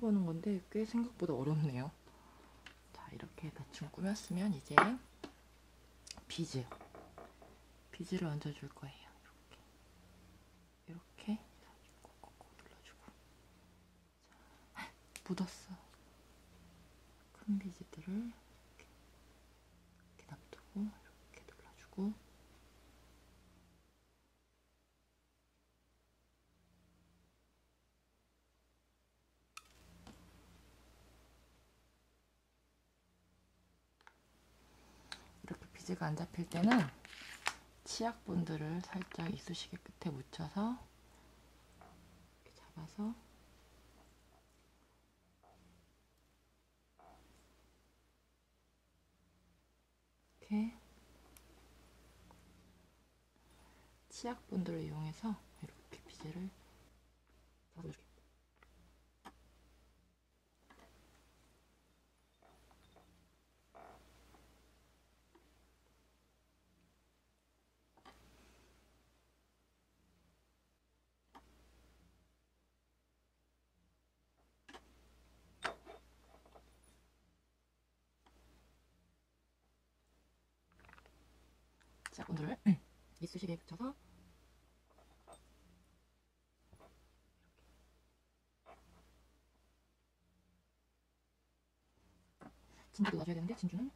해보는 건데 꽤 생각보다 어렵네요. 자, 이렇게 대충 꾸몄으면 이제 비즈를 얹어줄 거예요. 이렇게 콕콕콕 눌러주고. 자, 묻었어. 큰 비즈들을 이렇게 놔두고 이렇게 눌러주고. 이렇게 비즈가 안 잡힐 때는 치약 본드를 살짝 이쑤시개 끝에 묻혀서 이렇게 잡아서 이렇게 치약 본드를 이용해서 이렇게 비즈를 잡아줄게요. 치약 본드를 이쑤시개에 붙여서 진주도 놔줘야 되는데 진주는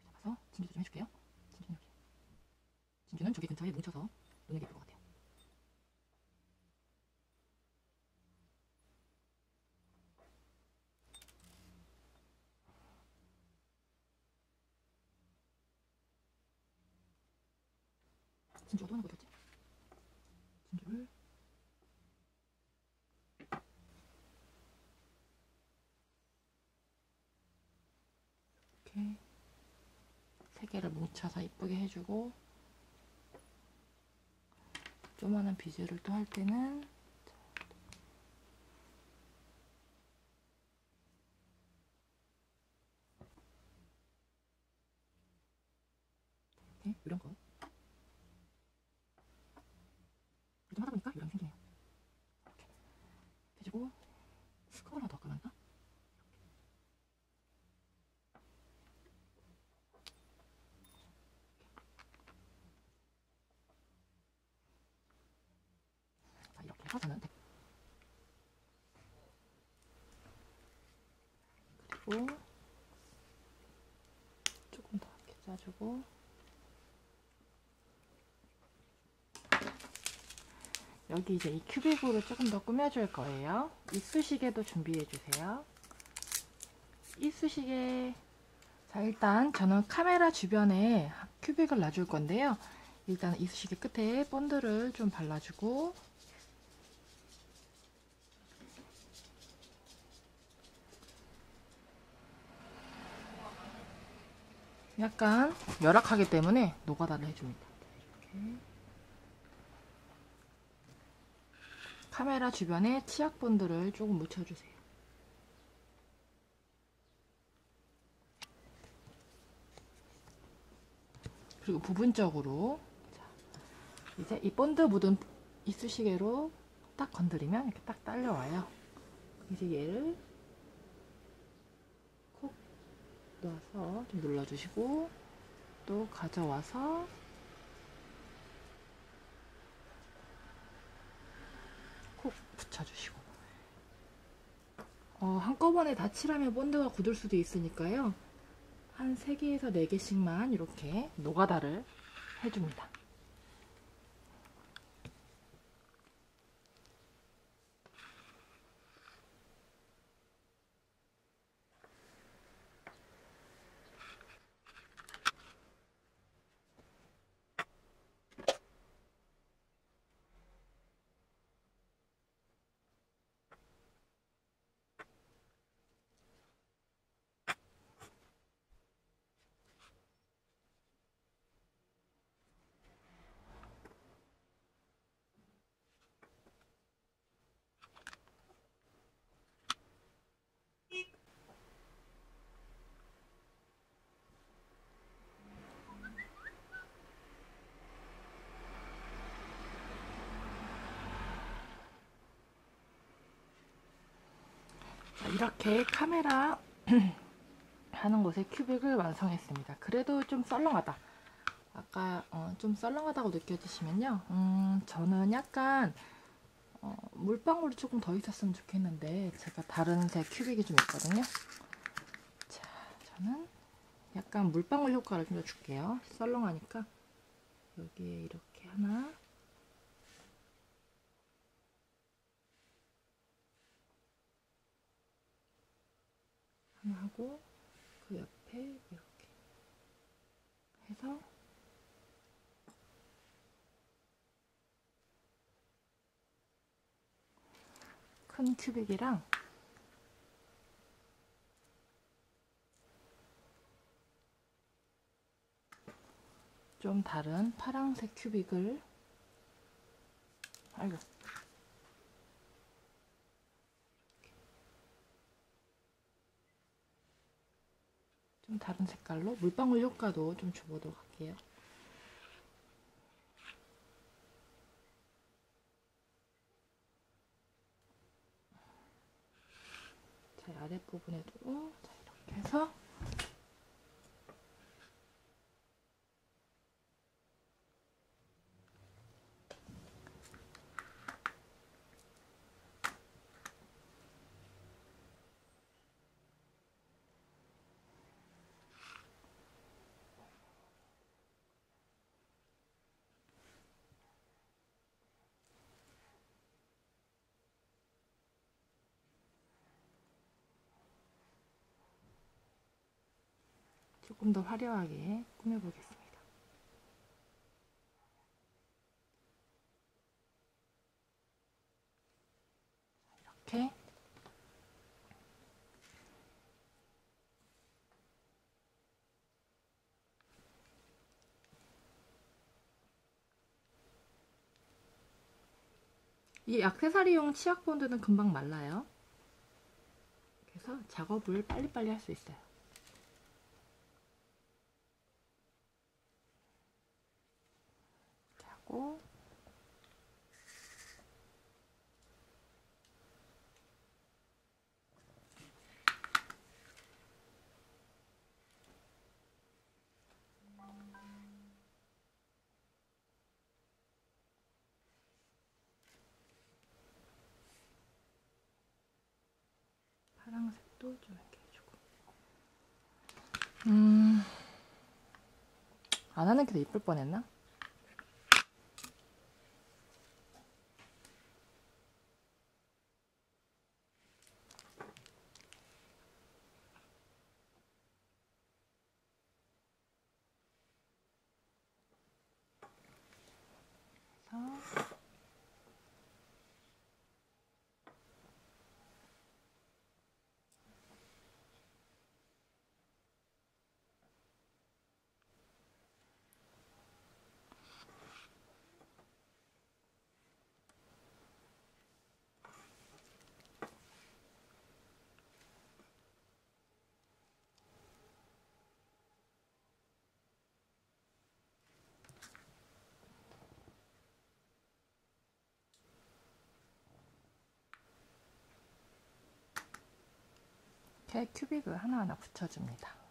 잡아서 진주도 좀 해줄게요. 진주는 저기 근처에 뭉쳐서 놓는 게 예쁠 것 같아요. 진주가 또 하나 어디 갔지? 진주를 이렇게 3개를 뭉쳐서 이쁘게 해주고, 조그만한 비즈를 또 할 때는 이렇게 이런 거 좀 하다 보니까 요령이 생기네요. 이렇게 해주고, 컬러 하나 더 깔았나? 자, 이렇게 해서 저는 그리고 조금 더 이렇게 짜주고, 여기 이제 이 큐빅으로 조금 더 꾸며줄 거예요. 이쑤시개도 준비해주세요. 이쑤시개. 자, 일단 저는 카메라 주변에 큐빅을 놔줄 건데요. 일단 이쑤시개 끝에 본드를 좀 발라주고, 약간 열악하기 때문에 노가다를 해줍니다. 이렇게 카메라 주변에 치약 본드를 조금 묻혀주세요. 그리고 부분적으로, 자, 이제 이 본드 묻은 이쑤시개로 딱 건드리면 이렇게 딱 딸려와요. 이제 얘를 콕 넣어서 좀 눌러주시고, 또 가져와서 콕 붙여주시고, 한꺼번에 다 칠하면 본드가 굳을 수도 있으니까요. 한 3개에서 4개씩만 이렇게 노가다를 해줍니다. 이렇게 카메라 하는 곳에 큐빅을 완성했습니다. 그래도 좀 썰렁하다. 아까 좀 썰렁하다고 느껴지시면요. 저는 약간 물방울이 조금 더 있었으면 좋겠는데 제가 다른 색 큐빅이 좀 있거든요. 자, 저는 약간 물방울 효과를 좀 더 줄게요. 썰렁하니까 여기에 이렇게 하나, 하고 그 옆에 이렇게 해서 큰 큐빅이랑 좀 다른 파란색 큐빅을, 아이고, 좀 다른 색깔로 물방울 효과도 좀 줘보도록 할게요. 자, 아랫부분에도 자, 이렇게 해서 조금 더 화려하게 꾸며보겠습니다. 이렇게 이 액세서리용 치약 본드는 금방 말라요. 그래서 작업을 빨리빨리 할 수 있어요. 하고 파란색도 좀 이렇게 해주고. 안 하는 게 더 이쁠 뻔했나? 그래서 이렇게 큐빅을 하나하나 붙여줍니다.